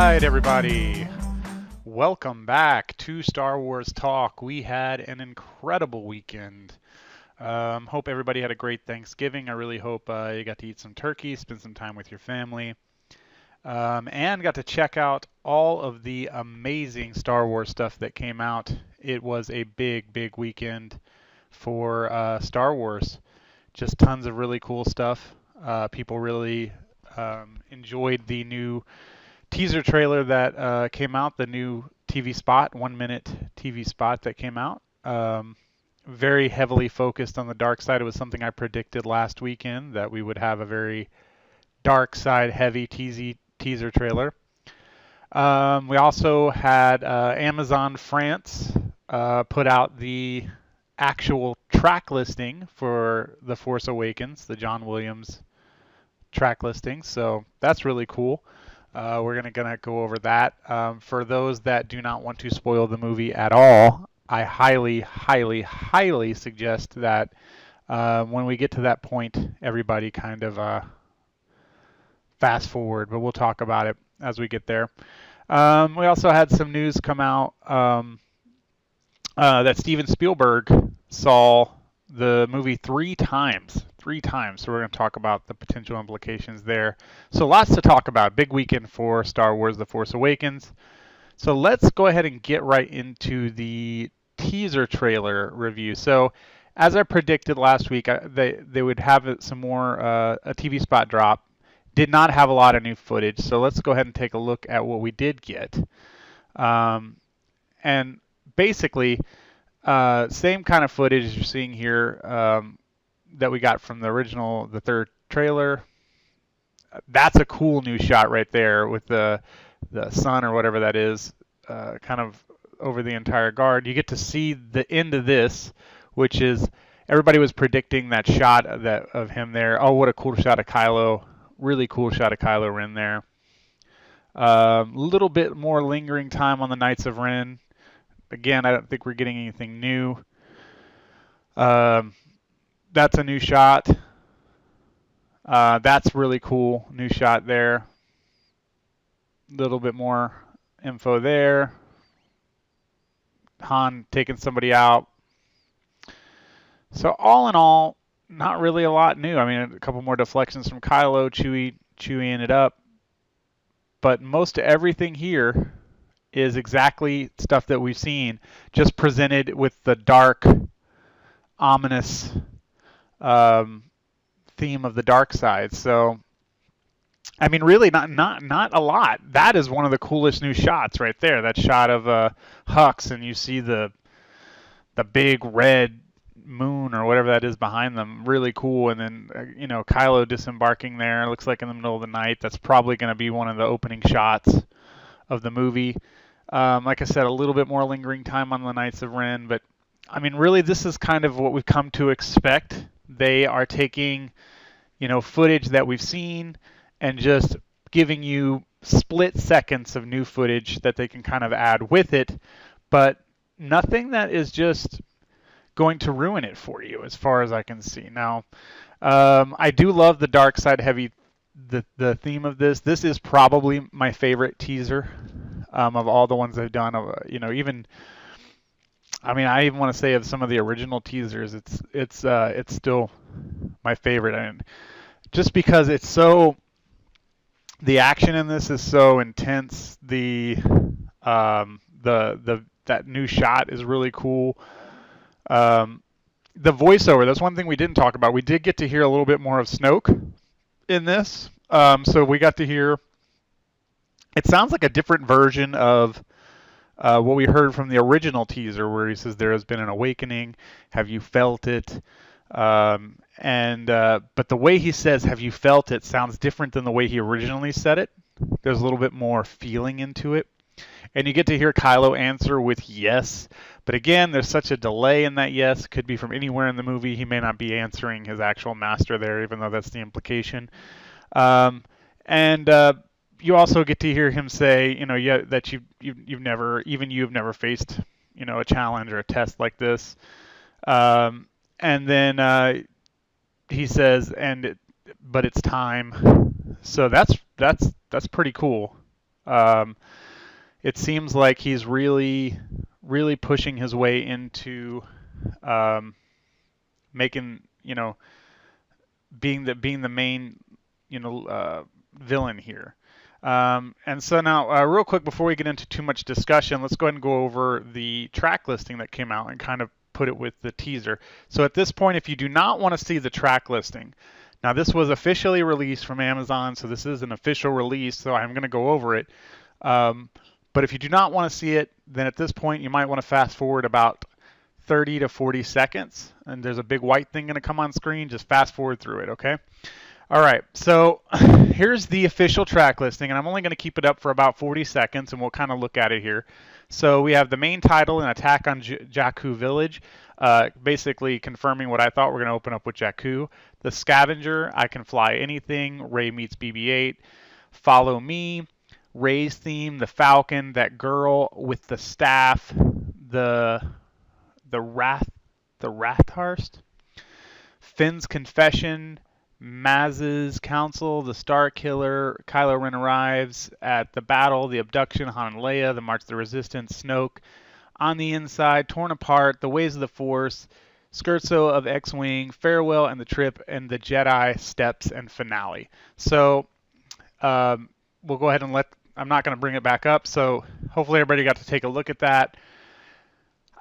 right, everybody. Welcome back to Star Wars Talk. We had an incredible weekend. Hope everybody had a great Thanksgiving. I really hope you got to eat some turkey, spend some time with your family, and got to check out all of the amazing Star Wars stuff that came out. It was a big, big weekend for Star Wars. Just tons of really cool stuff. People really enjoyed the new teaser trailer that came out, the new TV spot, 1 minute TV spot that came out. Very heavily focused on the dark side. It was something I predicted last weekend that we would have a very dark side heavy teaser trailer. We also had Amazon France put out the actual track listing for The Force Awakens, the John Williams track listing. So that's really cool. We're gonna go over that. For those that do not want to spoil the movie at all, I highly, highly, highly suggest that when we get to that point, everybody kind of fast forward. But we'll talk about it as we get there. We also had some news come out that Steven Spielberg saw the movie three times. So we're going to talk about the potential implications there. So lots to talk about. Big weekend for Star Wars The Force Awakens. So let's go ahead and get right into the teaser trailer review. So as I predicted last week, they would have some more, a TV spot drop. Did not have a lot of new footage. So let's go ahead and take a look at what we did get. And basically, same kind of footage as you're seeing here that we got from the third trailer. That's a cool new shot right there with the sun or whatever that is, kind of over the entire guard. You get to see the end of this, which is everybody was predicting that shot of him there. Oh, what a cool shot of Kylo! Really cool shot of Kylo Ren there. Little bit more lingering time on the Knights of Ren. Again, I don't think we're getting anything new. That's a new shot. That's really cool. New shot there. Little bit more info there. Han taking somebody out. So all in all, not really a lot new. I mean, a couple more deflections from Kylo. Chewie it up. But most everything here is exactly stuff that we've seen, just presented with the dark, ominous theme of the dark side. So, I mean, really, not a lot. That is one of the coolest new shots right there. That shot of Hux, and you see the big red moon or whatever that is behind them. Really cool. And then Kylo disembarking there. It looks like in the middle of the night. That's probably going to be one of the opening shots of the movie. Like I said, a little bit more lingering time on the Knights of Ren, but I mean, really, this is kind of what we've come to expect. They are taking, footage that we've seen and just giving you split seconds of new footage that they can kind of add with it, but nothing that is just going to ruin it for you, as far as I can see. Now, I do love the dark side heavy, the theme of this. This is probably my favorite teaser of all the ones they've done. Even. I mean, I even want to say of some of the original teasers, it's still my favorite, and just because the action in this is so intense. That new shot is really cool. The voiceover, that's one thing we didn't talk about. We did get to hear a little bit more of Snoke in this, so we got to hear. It sounds like a different version of what we heard from the original teaser, where he says there has been an awakening. Have you felt it? But the way he says "Have you felt it" sounds different than the way he originally said it. There's a little bit more feeling into it, and you get to hear Kylo answer with "yes." But again, there's such a delay in that yes. Could be from anywhere in the movie. He may not be answering his actual master there, even though that's the implication. You also get to hear him say, that you've never faced, a challenge or a test like this. And then he says, but it's time. So that's pretty cool. It seems like he's really, really pushing his way into um, making, being the main, villain here. And so now, real quick, before we get into too much discussion, let's go ahead and go over the track listing that came out and kind of put it with the teaser. So at this point, if you do not want to see the track listing, now this was officially released from Amazon, so this is an official release, so I'm going to go over it. But if you do not want to see it, then at this point you might want to fast forward about 30 to 40 seconds, and there's a big white thing going to come on screen. Just fast forward through it, okay? All right, so here's the official track listing, and I'm only going to keep it up for about 40 seconds, and we'll kind of look at it here. So we have the main title, An Attack on Jakku Village, basically confirming what I thought we're going to open up with Jakku. The Scavenger, I Can Fly Anything, Ray meets BB-8, Follow Me, Ray's theme, the Falcon, that girl with the staff, the Ratharst, Finn's Confession, Maz's Council, the Star Killer, Kylo Ren arrives at the battle, the abduction, Han and Leia, the March of the Resistance, Snoke, On the Inside, Torn Apart, The Ways of the Force, Scherzo of X-Wing, Farewell and the Trip, and the Jedi Steps and Finale. So we'll go ahead and I'm not going to bring it back up, so hopefully everybody got to take a look at that.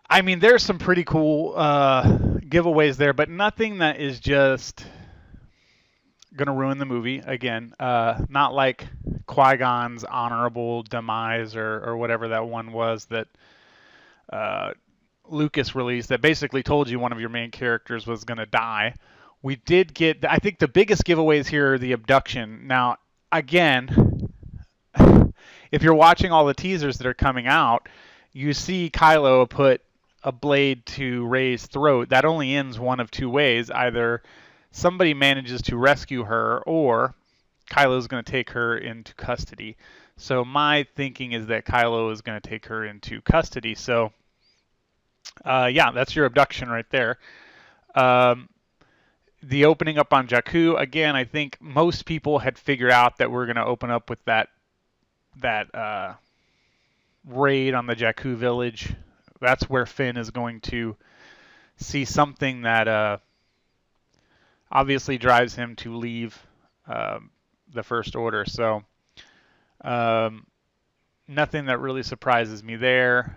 I mean, there's some pretty cool giveaways there, but nothing that is just going to ruin the movie. Again, not like Qui-Gon's honorable demise or whatever that one was that Lucas released that basically told you one of your main characters was going to die. We did get, I think the biggest giveaways here are the abduction. Now, again, if you're watching all the teasers that are coming out, you see Kylo put a blade to Rey's throat. That only ends one of two ways. Either somebody manages to rescue her, or Kylo's going to take her into custody. So my thinking is that Kylo is going to take her into custody. So, yeah, that's your abduction right there. The opening up on Jakku, again, I think most people had figured out that we're going to open up with that raid on the Jakku village. That's where Finn is going to see something that obviously drives him to leave the First Order. So nothing that really surprises me there.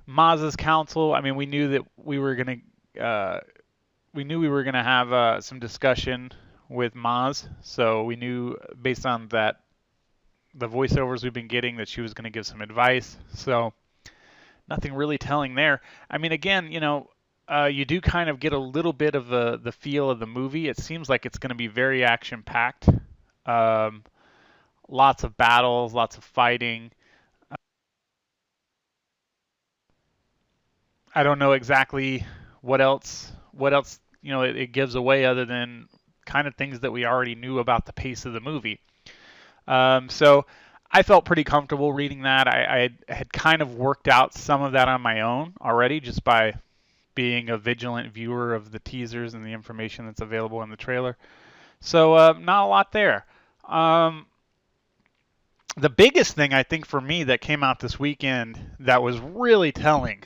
Maz's Council. I mean, we knew that we were gonna have some discussion with Maz, so we knew based on that the voiceovers we've been getting that she was going to give some advice. So nothing really telling there. I mean, again, you do kind of get a little bit of the feel of the movie. It seems like it's going to be very action-packed. Lots of battles, lots of fighting. I don't know exactly what else it gives away other than kind of things that we already knew about the pace of the movie. So I felt pretty comfortable reading that. I had kind of worked out some of that on my own already just by being a vigilant viewer of the teasers and the information that's available in the trailer. So not a lot there. The biggest thing I think for me that came out this weekend that was really telling.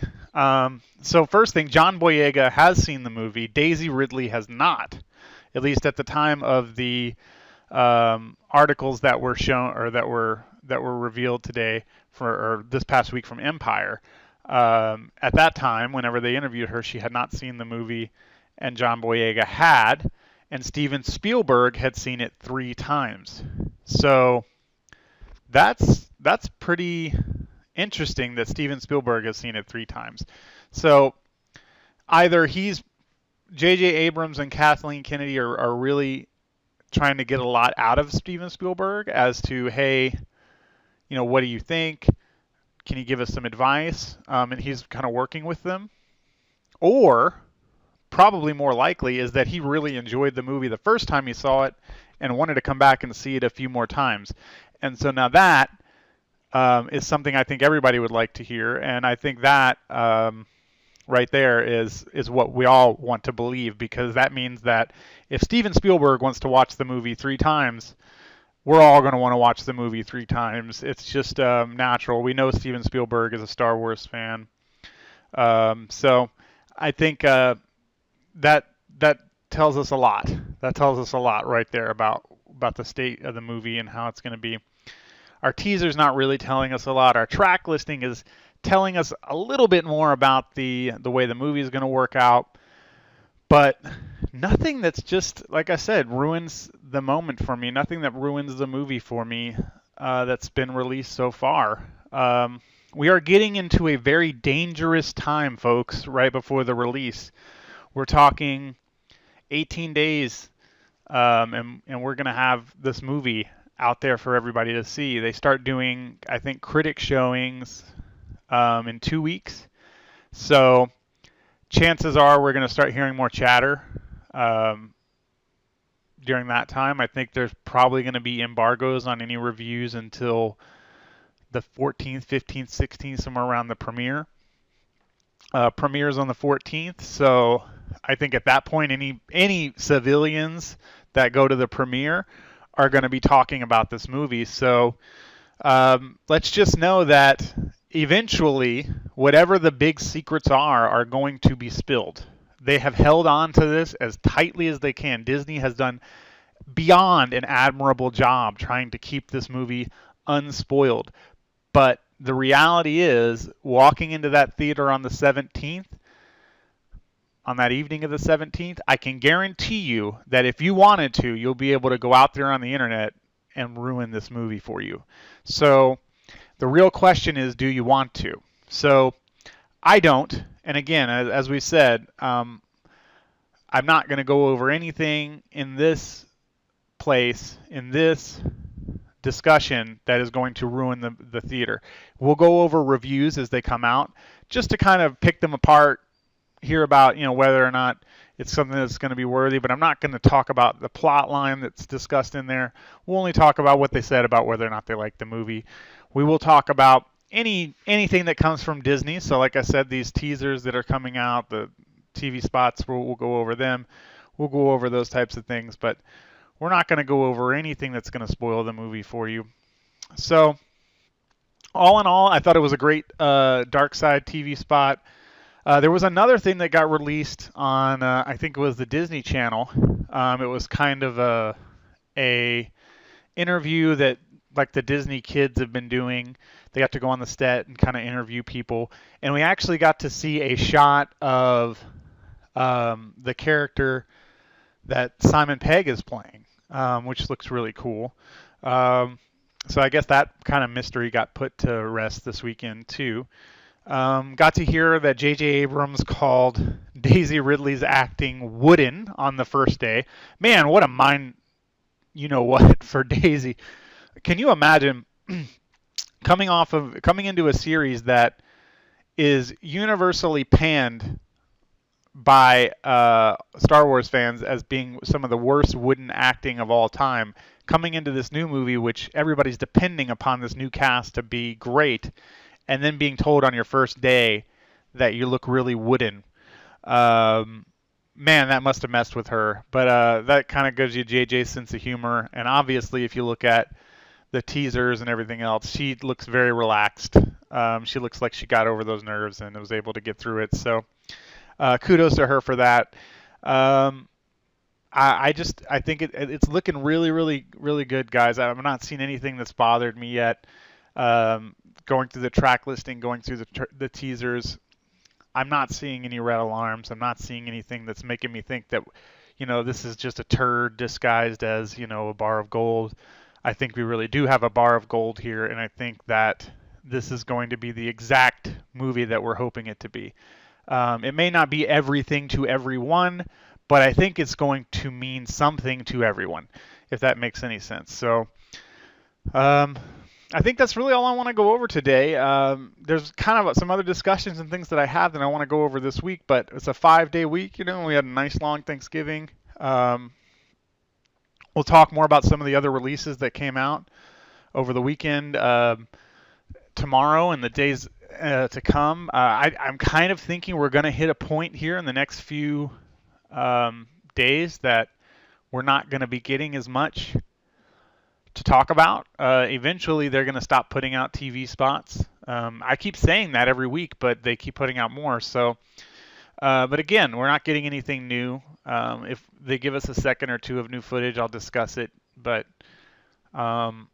So first thing, John Boyega has seen the movie. Daisy Ridley has not, at least at the time of the articles that were shown or that were revealed today or this past week from Empire. At that time, whenever they interviewed her, she had not seen the movie, and John Boyega had, and Steven Spielberg had seen it 3 times. So that's pretty interesting that Steven Spielberg has seen it 3 times. So either J.J. Abrams and Kathleen Kennedy are really trying to get a lot out of Steven Spielberg as to, hey, what do you think? Can you give us some advice? And he's kind of working with them. Or, probably more likely, is that he really enjoyed the movie the first time he saw it and wanted to come back and see it a few more times. And so now that is something I think everybody would like to hear. And I think that right there is what we all want to believe, because that means that if Steven Spielberg wants to watch the movie 3 times, we're all going to want to watch the movie 3 times. It's just natural. We know Steven Spielberg is a Star Wars fan. So I think that that tells us a lot. That tells us a lot right there about the state of the movie and how it's going to be. Our teaser's not really telling us a lot. Our track listing is telling us a little bit more about the way the movie is going to work out, but nothing that's just, like I said, ruins the moment for me. Nothing that ruins the movie for me that's been released so far. We are getting into a very dangerous time, folks, right before the release. We're talking 18 days, and we're going to have this movie out there for everybody to see. They start doing, I think, critic showings in 2 weeks. So chances are we're going to start hearing more chatter during that time. I think there's probably going to be embargoes on any reviews until the 14th, 15th, 16th, somewhere around the premiere. Premieres on the 14th, so I think at that point any civilians that go to the premiere are going to be talking about this movie. So let's just know that eventually whatever the big secrets are going to be spilled. They have held on to this as tightly as they can. Disney has done beyond an admirable job trying to keep this movie unspoiled. But the reality is, walking into that theater on the 17th, on that evening of the 17th, I can guarantee you that if you wanted to, you'll be able to go out there on the internet and ruin this movie for you. So the real question is, do you want to? So I don't. And again, as we said, I'm not going to go over anything in this place, in this discussion that is going to ruin the theater. We'll go over reviews as they come out just to kind of pick them apart, hear about, whether or not it's something that's going to be worthy, but I'm not going to talk about the plot line that's discussed in there. We'll only talk about what they said about whether or not they like the movie. We will talk about anything that comes from Disney. So like I said, these teasers that are coming out, the TV spots, we'll go over them. We'll go over those types of things, but we're not going to go over anything that's going to spoil the movie for you. So, all in all, I thought it was a great Dark Side TV spot. There was another thing that got released on, I think it was the Disney Channel. It was kind of a interview that like the Disney kids have been doing. They got to go on the set and kind of interview people, and we actually got to see a shot of the character that Simon Pegg is playing, which looks really cool. So I guess that kind of mystery got put to rest this weekend too. Got to hear that J.J. Abrams called Daisy Ridley's acting wooden on the first day. Man, what a mind, for Daisy. Can you imagine coming into a series that is universally panned by Star Wars fans as being some of the worst wooden acting of all time, coming into this new movie, which everybody's depending upon this new cast to be great, and then being told on your first day that you look really wooden. Man, that must have messed with her. But that kind of gives you JJ's sense of humor. And obviously, if you look at the teasers and everything else, she looks very relaxed. She looks like she got over those nerves and was able to get through it. So kudos to her for that. I think it's looking really, really, really good, guys. I'm not seeing anything that's bothered me yet. Going through the track listing, going through the teasers, I'm not seeing any red alarms. I'm not seeing anything that's making me think that, this is just a turd disguised as, a bar of gold. I think we really do have a bar of gold here, and I think that this is going to be the exact movie that we're hoping it to be. It may not be everything to everyone, but I think it's going to mean something to everyone, if that makes any sense. So I think that's really all I want to go over today. There's kind of some other discussions and things that I have that I want to go over this week, but it's a 5-day week. We had a nice long Thanksgiving. We'll talk more about some of the other releases that came out over the weekend tomorrow and the days to come. I'm kind of thinking we're going to hit a point here in the next few days that we're not going to be getting as much to talk about. Eventually, they're going to stop putting out TV spots. I keep saying that every week, but they keep putting out more. So, but again, we're not getting anything new. If they give us a second or two of new footage, I'll discuss it. But um,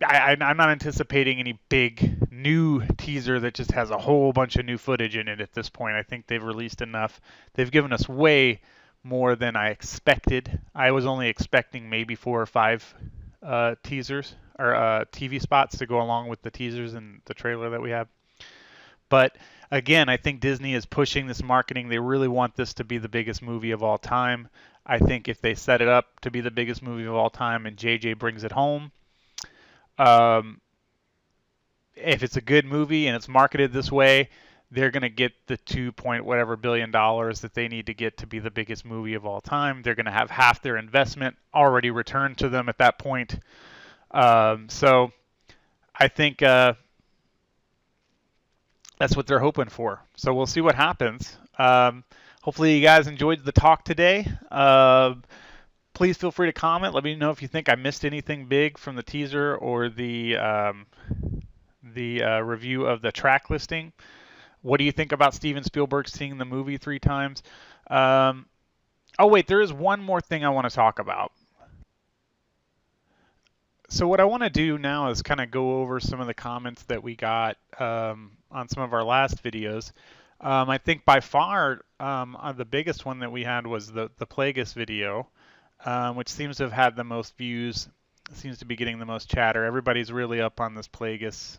I'm not anticipating any big new teaser that just has a whole bunch of new footage in it at this point. I think they've released enough. They've given us way more than I expected. I was only expecting maybe 4 or 5 teasers or TV spots to go along with the teasers and the trailer that we have. But again, I think Disney is pushing this marketing. They really want this to be the biggest movie of all time. I think if they set it up to be the biggest movie of all time and JJ brings it home, um, if it's a good movie and it's marketed this way, they're going to get the 2 point whatever billion dollars that they need to get to be the biggest movie of all time. They're going to have half their investment already returned to them at that point. So I think that's what they're hoping for. So we'll see what happens. Hopefully you guys enjoyed the talk today. Please feel free to comment. Let me know if you think I missed anything big from the teaser or the review of the track listing. What do you think about Steven Spielberg seeing the movie 3 times? Oh, wait, there is one more thing I want to talk about. So what I want to do now is kind of go over some of the comments that we got on some of our last videos. I think by far the biggest one that we had was the Plagueis video, which seems to have had the most views, seems to be getting the most chatter. Everybody's really up on this Plagueis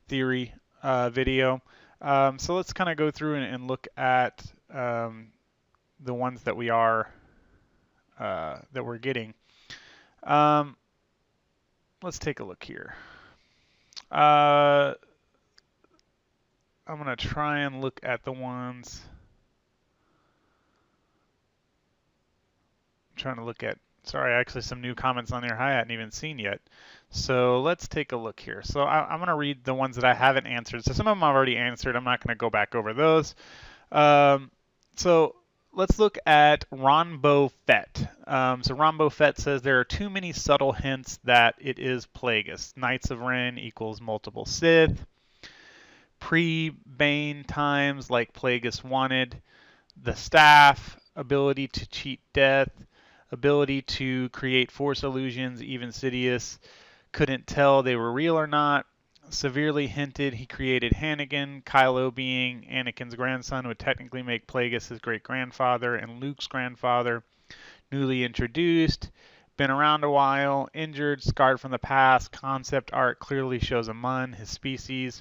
theory video. So let's kind of go through and look at the ones that we are that we're getting. Let's take a look here. I'm going to try and look at the ones. I'm trying to look at, sorry, actually some new comments on here I hadn't even seen yet. So let's take a look here. So I'm going to read the ones that I haven't answered. So some of them I've already answered. I'm not going to go back over those. So let's look at Ronbo Fett. So Ronbo Fett says there are too many subtle hints that it is Plagueis. Knights of Ren equals multiple Sith. Pre-Bane times like Plagueis wanted. The staff, ability to cheat death, ability to create force illusions, even Sidious couldn't tell they were real or not. Severely hinted he created Hannigan. Kylo being Anakin's grandson would technically make Plagueis his great-grandfather and Luke's grandfather. Newly introduced, been around a while, injured, scarred from the past. Concept art clearly shows a Mun, his species.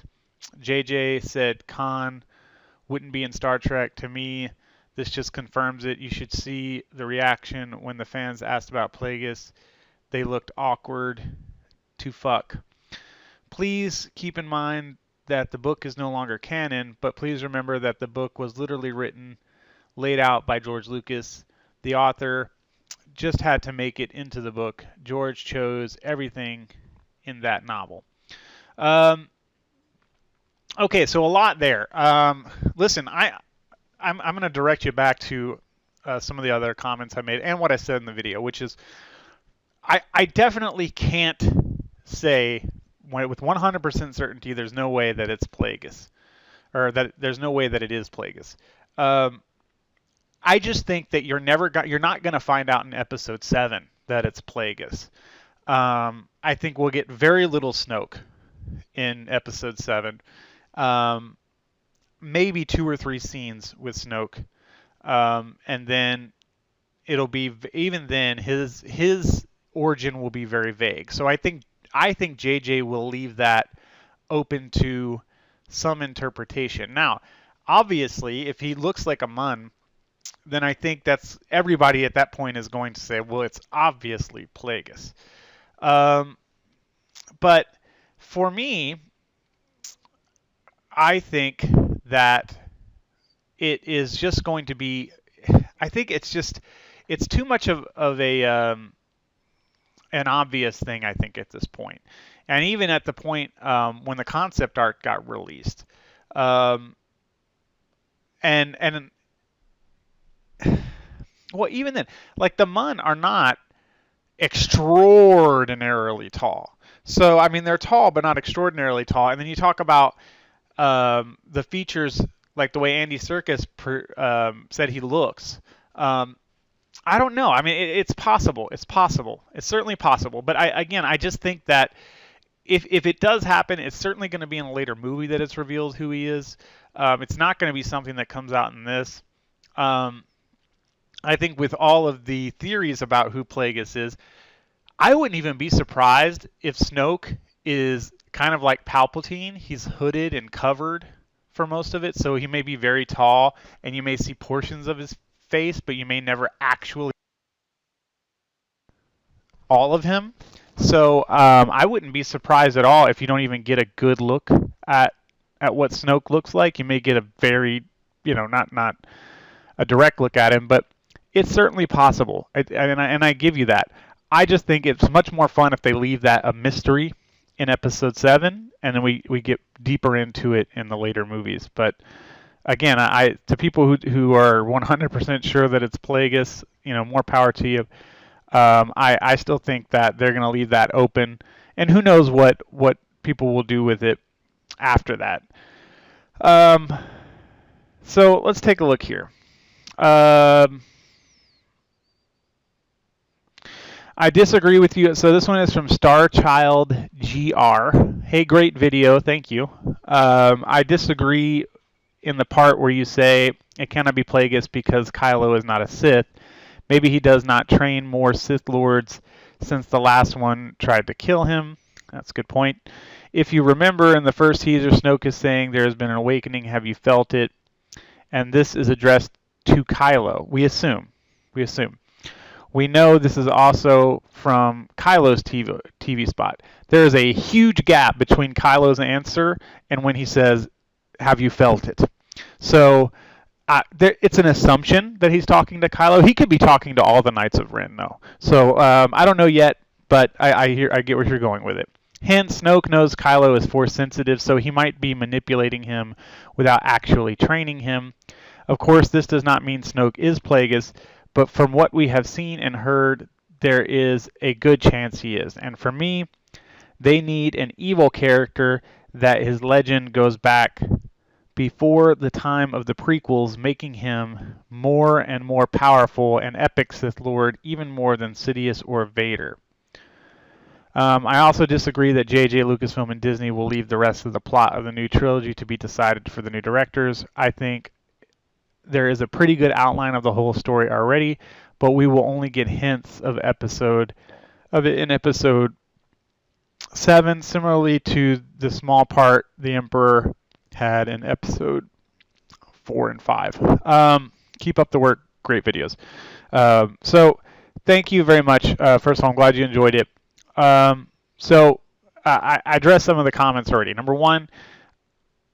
JJ said Khan wouldn't be in Star Trek. To me, this just confirms it. You should see the reaction when the fans asked about Plagueis. They looked awkward to fuck. Please keep in mind that the book is no longer canon, but please remember that the book was literally written, laid out by George Lucas. The author just had to make it into the book. George chose everything in that novel. Okay, so a lot there. Listen, I'm going to direct you back to some of the other comments I made and what I said in the video, which is I definitely can't say with 100% certainty there's no way that it's Plagueis, or that there's no way that it is Plagueis. I just think that you're not going to find out in episode 7 that it's Plagueis. I think we'll get very little Snoke in episode 7. Maybe 2 or 3 scenes with Snoke, and then it'll be, even then his origin will be very vague. So I think JJ will leave that open to some interpretation. Now, obviously, if he looks like a Mun, then I think that's everybody at that point is going to say, well, it's obviously Plagueis. But for me, I think that it is just going to be, I think it's too much of a an obvious thing, I think, at this point. And even at the point when the concept art got released, and well, even then, like the Mun are not extraordinarily tall. So, I mean, they're tall, but not extraordinarily tall. And then you talk about the features, like the way Andy Serkis said he looks. Um, I don't know. I mean, it's possible. It's possible. It's certainly possible. But I just think that if it does happen, it's certainly going to be in a later movie that it's revealed who he is. It's not going to be something that comes out in this. Um, I think with all of the theories about who Plagueis is, I wouldn't even be surprised if Snoke is kind of like Palpatine. He's hooded and covered for most of it, so he may be very tall, and you may see portions of his face, but you may never actually all of him. So I wouldn't be surprised at all if you don't even get a good look at at what Snoke looks like. You may get a very, not a direct look at him, but it's certainly possible, and I give you that. I just think it's much more fun if they leave that a mystery in Episode 7, and then we get deeper into it in the later movies. But again, I to people who are 100% sure that it's Plagueis, more power to you. I still think that they're going to leave that open, and who knows what people will do with it after that. Um, so let's take a look here. I disagree with you. So this one is from Starchild GR. Hey, great video. Thank you. I disagree in the part where you say it cannot be Plagueis because Kylo is not a Sith. Maybe he does not train more Sith Lords since the last one tried to kill him. That's a good point. If you remember in the first teaser, Snoke is saying there has been an awakening. Have you felt it? And this is addressed to Kylo. We assume. We know this is also from Kylo's TV spot. There is a huge gap between Kylo's answer and when he says, have you felt it? So it's an assumption that he's talking to Kylo. He could be talking to all the Knights of Ren, though. So I don't know yet, but I get where you're going with it. Hence, Snoke knows Kylo is Force sensitive, so he might be manipulating him without actually training him. Of course, this does not mean Snoke is Plagueis, but from what we have seen and heard, there is a good chance he is. And for me, they need an evil character that his legend goes back before the time of the prequels, making him more and more powerful and epic Sith Lord, even more than Sidious or Vader. I also disagree that J.J. Lucasfilm and Disney will leave the rest of the plot of the new trilogy to be decided for the new directors. I think there is a pretty good outline of the whole story already, but we will only get hints of it in episode 7, similarly to the small part the Emperor had in episode 4 and 5. Keep up the work. Great videos. So thank you very much. First of all, I'm glad you enjoyed it. So I addressed some of the comments already. Number one,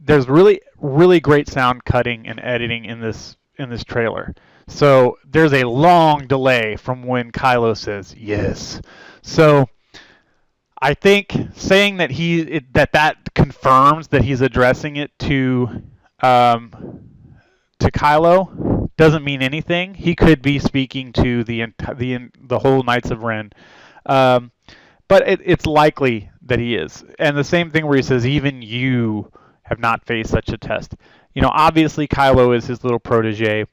there's really, really great sound cutting and editing in this trailer. So there's a long delay from when Kylo says yes. So I think saying that that confirms that he's addressing it to Kylo doesn't mean anything. He could be speaking to the whole Knights of Ren. But it's likely that he is. And the same thing where he says, even you have not faced such a test. Obviously Kylo is his little protege.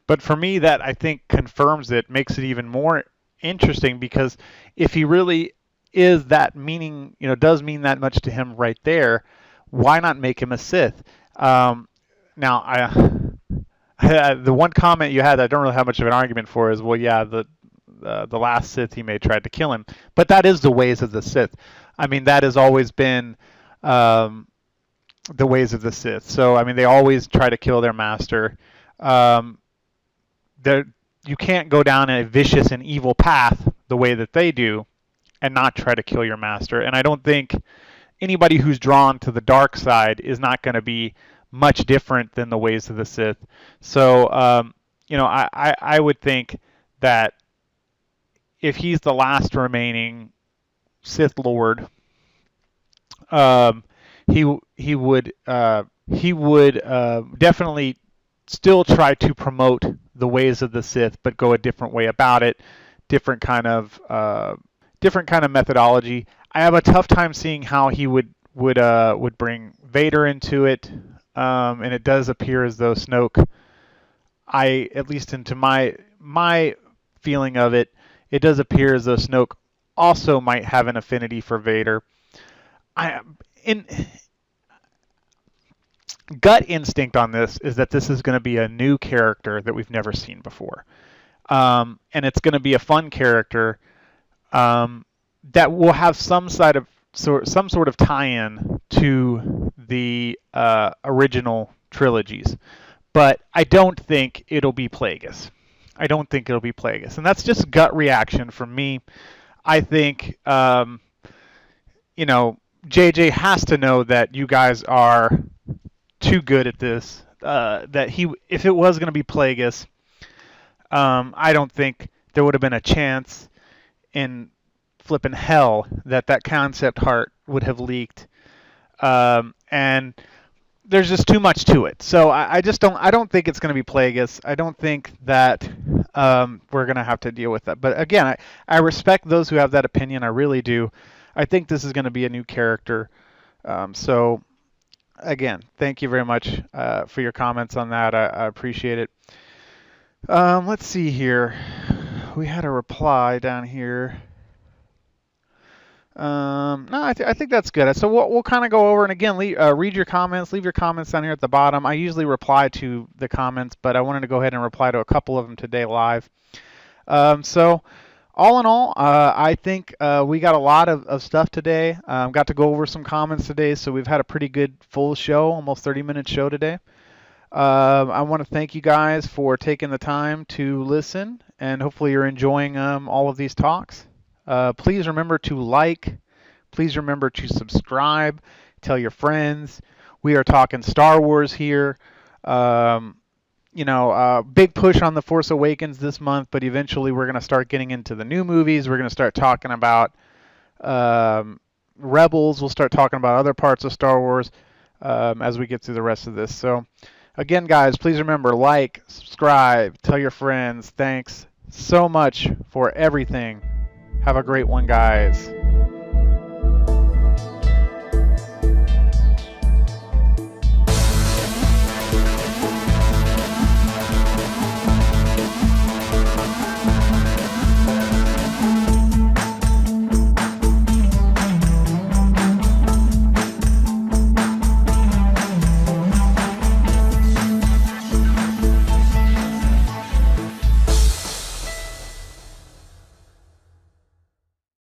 But for me, that I think confirms it, makes it even more interesting, because if he really is that meaning, does mean that much to him right there, why not make him a Sith? Now, the one comment you had that I don't really have much of an argument for is, well, yeah, the last Sith he made tried to kill him, but that is the ways of the Sith. I mean, that has always been the ways of the Sith. So, I mean, they always try to kill their master. You can't go down a vicious and evil path the way that they do and not try to kill your master. And I don't think anybody who's drawn to the dark side is not going to be much different than the ways of the Sith. So, I would think that if he's the last remaining Sith Lord, he would definitely still try to promote the ways of the Sith, but go a different way about it different kind of methodology. I have a tough time seeing how he would bring Vader into it, and it does appear as though Snoke, at least into my feeling of it, it does appear as though Snoke also might have an affinity for Vader. In gut instinct on this is that this is going to be a new character that we've never seen before, and it's going to be a fun character that will have some sort of tie-in to the original trilogies. But I don't think it'll be Plagueis. And that's just gut reaction from me. I think, JJ has to know that you guys are too good at this. If it was going to be Plagueis, I don't think there would have been a chance in flippin' hell that concept art would have leaked. And there's just too much to it. So I don't think it's going to be Plagueis. I don't think that we're going to have to deal with that. But again, I respect those who have that opinion. I really do. I think this is going to be a new character. So again, thank you very much for your comments on that. I appreciate it. Let's see here. We had a reply down here. No, I think that's good. So we'll kind of go over, and again, read your comments. Leave your comments down here at the bottom. I usually reply to the comments, but I wanted to go ahead and reply to a couple of them today live. So all in all, I think we got a lot of stuff today. Got to go over some comments today, so we've had a pretty good full show, almost 30-minute show today. I want to thank you guys for taking the time to listen, and hopefully you're enjoying all of these talks. Please remember to like. Please remember to subscribe. Tell your friends. We are talking Star Wars here. Big push on The Force Awakens this month, but eventually we're going to start getting into the new movies. We're going to start talking about Rebels. We'll start talking about other parts of Star Wars as we get through the rest of this. So, again, guys, please remember, like, subscribe, tell your friends. Thanks so much for everything. Have a great one, guys.